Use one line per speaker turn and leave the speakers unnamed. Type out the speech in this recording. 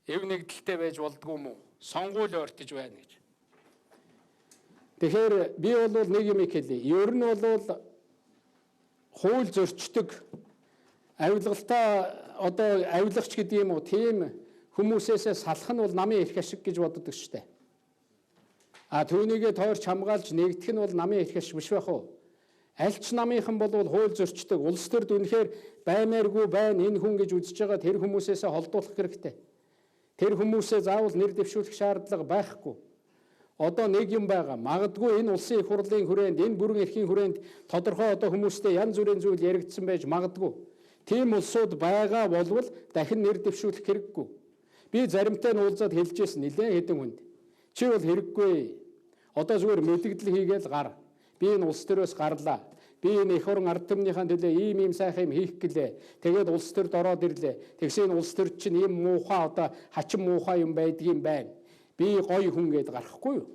эв нэгдэлтэй байж болдгоо юм уу? Сонгуул ойртож байна гэж. Тэгэхээр би бол нэг юм хэлье. Ер нь бол хууль зөрчдөг авилгалтаа одоо авилгач гэдэг юм уу тийм хүмүүсээс салах нь бол намын эрх ашиг гэж боддог шүү дээ. Түүнийгээ тойрч хамгаалж нэгдэх нь бол намын эрх ашиг биш байх уу? Аль ч намынхан бол хууль зөрчдөг улс төрд үнэхээр баймааргүй байна энэ хүн гэж үзэж байгаа тэр хүмүүсээс холдуулах хэрэгтэй. Тэр хүмүүсээ заавал нэр дэвшүүлэх шаардлага байхгүй. Одоо нэг юм байгаа. Магадгүй энэ улсын их хурлын хүрээнд, энэ бүрэн эрхийн хүрээнд тодорхой одоо хүмүүстэй янз бүрийн зүйл яригдсан байж магадгүй. Тийм улсууд байгаа болвол дахин нэр дэвшүүлэх хэрэггүй. Би заримтай нь уулзаад хэлжсэн нэлээд хэдэн хүнд. Чи бол хэрэггүй. Одоо зүгээр мэдгдэл хийгээл гар. Би энэ улс төрөөс гарлаа. Би энэ их орон ард түмнийхэн төлөө ийм сайхан юм хийх гэлээ. Тэгээд улс төрд ороод ирлээ. Тэгсэн энэ улс төрд чинь ийм муухай одоо хачин муухай юм байдгийм байна. Би гоё хүн гээд гарахгүй юу?